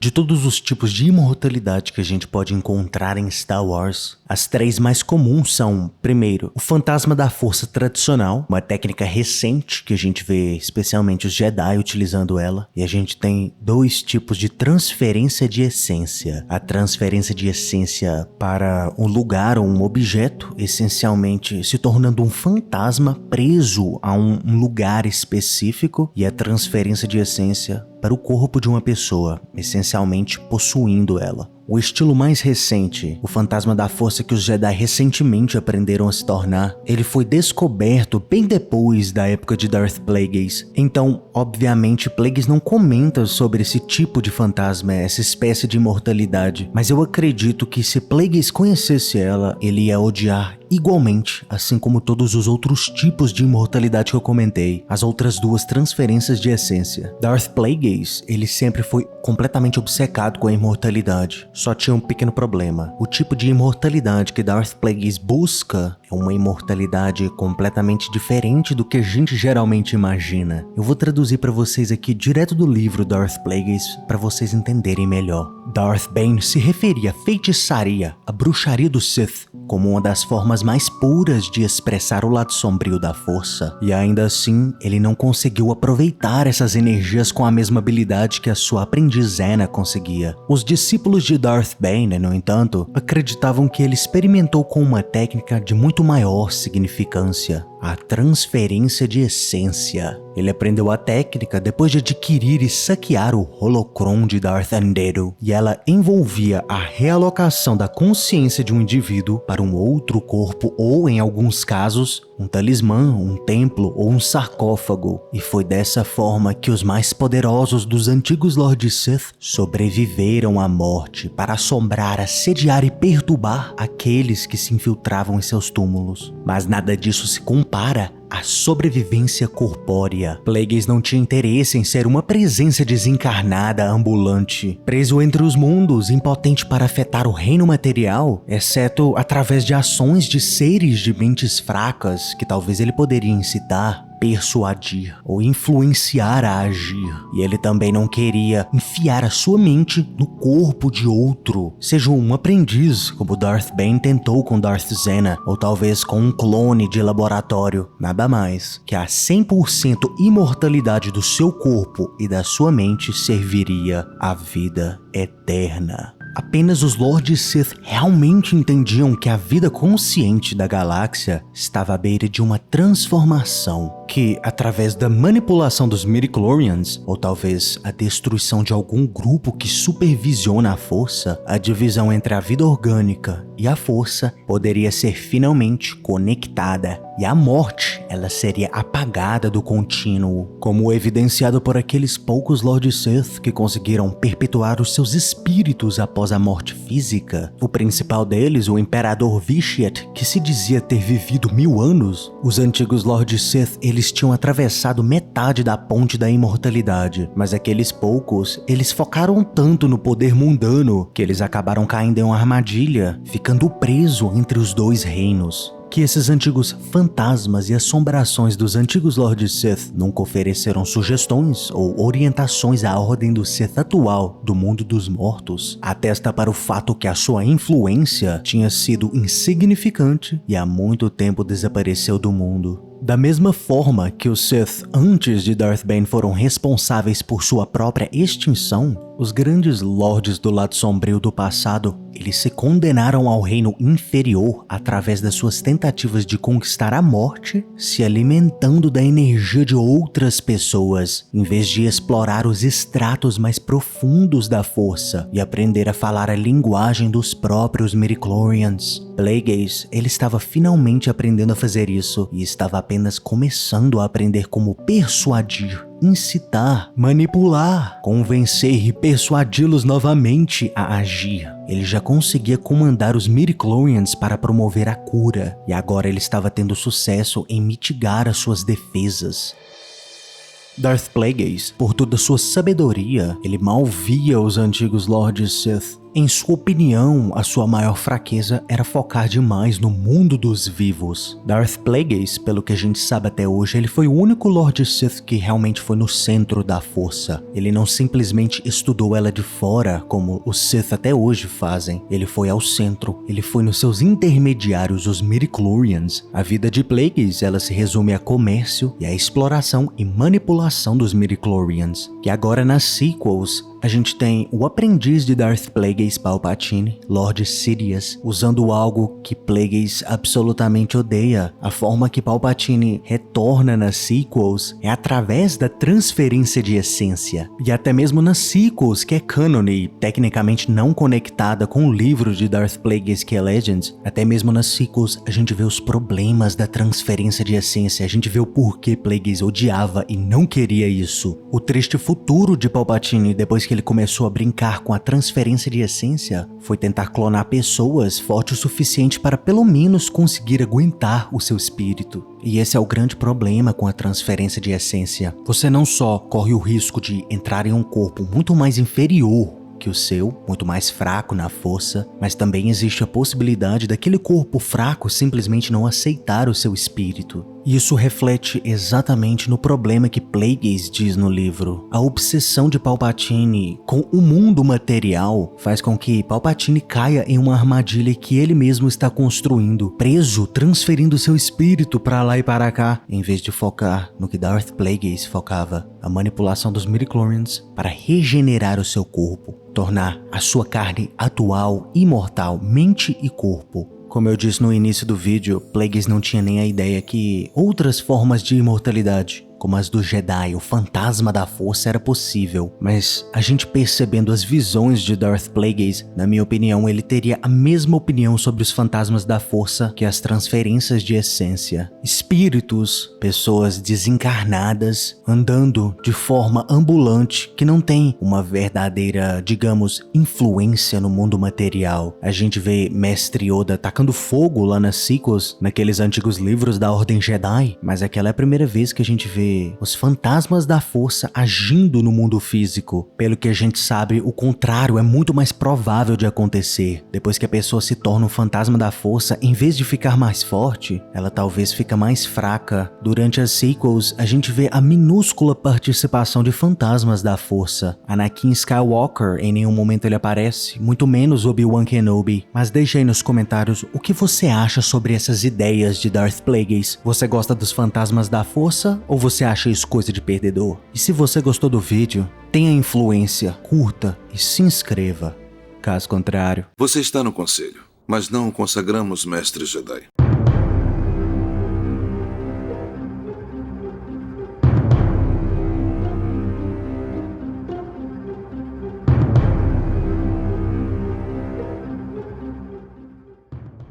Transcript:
De todos os tipos de imortalidade que a gente pode encontrar em Star Wars, as três mais comuns são, primeiro, o fantasma da força tradicional, uma técnica recente que a gente vê especialmente os Jedi utilizando ela, e a gente tem dois tipos de transferência de essência. A transferência de essência para um lugar ou um objeto, essencialmente se tornando um fantasma preso a um lugar específico, e a transferência de essência para o corpo de uma pessoa, essencialmente possuindo ela. O estilo mais recente, o fantasma da força que os Jedi recentemente aprenderam a se tornar, ele foi descoberto bem depois da época de Darth Plagueis. Então, obviamente, Plagueis não comenta sobre esse tipo de fantasma, essa espécie de imortalidade, mas eu acredito que se Plagueis conhecesse ela, ele ia odiar igualmente, assim como todos os outros tipos de imortalidade que eu comentei, as outras duas transferências de essência. Darth Plagueis, ele sempre foi completamente obcecado com a imortalidade. Só tinha um pequeno problema. O tipo de imortalidade que Darth Plagueis busca é uma imortalidade completamente diferente do que a gente geralmente imagina. Eu vou traduzir para vocês aqui direto do livro Darth Plagueis para vocês entenderem melhor. Darth Bane se referia à feitiçaria, a bruxaria do Sith, como uma das formas mais puras de expressar o lado sombrio da força, e ainda assim ele não conseguiu aproveitar essas energias com a mesma habilidade que a sua aprendiz Zena conseguia. Os discípulos de Darth Bane, no entanto, acreditavam que ele experimentou com uma técnica de muito maior significância, a transferência de essência. Ele aprendeu a técnica depois de adquirir e saquear o holocron de Darth Anderu, e ela envolvia a realocação da consciência de um indivíduo para um outro corpo ou, em alguns casos, um talismã, um templo ou um sarcófago. E foi dessa forma que os mais poderosos dos antigos Lord Sith sobreviveram à morte para assombrar, assediar e perturbar aqueles que se infiltravam em seus túmulos. Mas nada disso se compara à sobrevivência corpórea. Plagueis não tinha interesse em ser uma presença desencarnada ambulante, preso entre os mundos, impotente para afetar o reino material, exceto através de ações de seres de mentes fracas que talvez ele poderia incitar, persuadir ou influenciar a agir. E ele também não queria enfiar a sua mente no corpo de outro, seja um aprendiz, como Darth Bane tentou com Darth Zena, ou talvez com um clone de laboratório. Nada mais que a 100% imortalidade do seu corpo e da sua mente serviria à vida eterna. Apenas os Lords Sith realmente entendiam que a vida consciente da galáxia estava à beira de uma transformação, que, através da manipulação dos midichlorians, ou talvez a destruição de algum grupo que supervisiona a força, a divisão entre a vida orgânica e a força poderia ser finalmente conectada, e a morte ela seria apagada do contínuo, como evidenciado por aqueles poucos Lords Sith que conseguiram perpetuar os seus espíritos após a morte física. O principal deles, o Imperador Vitiate, que se dizia ter vivido 1000 anos. Os antigos Lords Sith, eles tinham atravessado metade da ponte da imortalidade, mas aqueles poucos, eles focaram tanto no poder mundano que eles acabaram caindo em uma armadilha, ficando preso entre os dois reinos. Que esses antigos fantasmas e assombrações dos antigos Lords Sith nunca ofereceram sugestões ou orientações à ordem do Sith atual do mundo dos mortos, atesta para o fato que a sua influência tinha sido insignificante e há muito tempo desapareceu do mundo. Da mesma forma que os Sith antes de Darth Bane foram responsáveis por sua própria extinção, os grandes lords do lado sombrio do passado, eles se condenaram ao reino inferior através das suas tentativas de conquistar a morte, se alimentando da energia de outras pessoas, em vez de explorar os estratos mais profundos da força e aprender a falar a linguagem dos próprios midichlorians. Plagueis, ele estava finalmente aprendendo a fazer isso e estava apenas começando a aprender como persuadir, incitar, manipular, convencer e persuadi-los novamente a agir. Ele já conseguia comandar os midichlorians para promover a cura, e agora ele estava tendo sucesso em mitigar as suas defesas. Darth Plagueis, por toda sua sabedoria, ele mal via os antigos Lords Sith. Em sua opinião, a sua maior fraqueza era focar demais no mundo dos vivos. Darth Plagueis, pelo que a gente sabe até hoje, ele foi o único Lord Sith que realmente foi no centro da força. Ele não simplesmente estudou ela de fora, como os Sith até hoje fazem. Ele foi ao centro, ele foi nos seus intermediários, os midichlorians. A vida de Plagueis, ela se resume a comércio e a exploração e manipulação dos midichlorians, que agora nas sequels a gente tem o aprendiz de Darth Plagueis, Palpatine, Lord Sidious, usando algo que Plagueis absolutamente odeia. A forma que Palpatine retorna nas sequels é através da transferência de essência. E até mesmo nas sequels, que é canon e tecnicamente não conectada com o livro de Darth Plagueis, que é Legends, até mesmo nas sequels a gente vê os problemas da transferência de essência, a gente vê o porquê Plagueis odiava e não queria isso. O triste futuro de Palpatine depois que ele começou a brincar com a transferência de essência foi tentar clonar pessoas fortes o suficiente para pelo menos conseguir aguentar o seu espírito. E esse é o grande problema com a transferência de essência. Você não só corre o risco de entrar em um corpo muito mais inferior que o seu, muito mais fraco na força, mas também existe a possibilidade daquele corpo fraco simplesmente não aceitar o seu espírito. E isso reflete exatamente no problema que Plagueis diz no livro. A obsessão de Palpatine com o mundo material faz com que Palpatine caia em uma armadilha que ele mesmo está construindo, preso, transferindo seu espírito para lá e para cá, em vez de focar no que Darth Plagueis focava, a manipulação dos midichlorians para regenerar o seu corpo, tornar a sua carne atual, imortal, mente e corpo. Como eu disse no início do vídeo, Plagueis não tinha nem a ideia que outras formas de imortalidade, como as do Jedi, o fantasma da força, era possível. Mas a gente percebendo as visões de Darth Plagueis, na minha opinião, ele teria a mesma opinião sobre os fantasmas da força que as transferências de essência. Espíritos, pessoas desencarnadas, andando de forma ambulante, que não tem uma verdadeira, digamos, influência no mundo material. A gente vê Mestre Yoda tacando fogo lá nas sequels, naqueles antigos livros da Ordem Jedi, mas aquela é a primeira vez que a gente vê os fantasmas da força agindo no mundo físico. Pelo que a gente sabe, o contrário é muito mais provável de acontecer. Depois que a pessoa se torna um fantasma da força, em vez de ficar mais forte, ela talvez fica mais fraca. Durante as sequels, a gente vê a minúscula participação de fantasmas da força. Anakin Skywalker, em nenhum momento ele aparece, muito menos Obi-Wan Kenobi. Mas deixa aí nos comentários o que você acha sobre essas ideias de Darth Plagueis. Você gosta dos fantasmas da força ou você acha isso coisa de perdedor? E se você gostou do vídeo, tenha influência, curta e se inscreva. Caso contrário... Você está no conselho, mas não o consagramos mestre Jedi.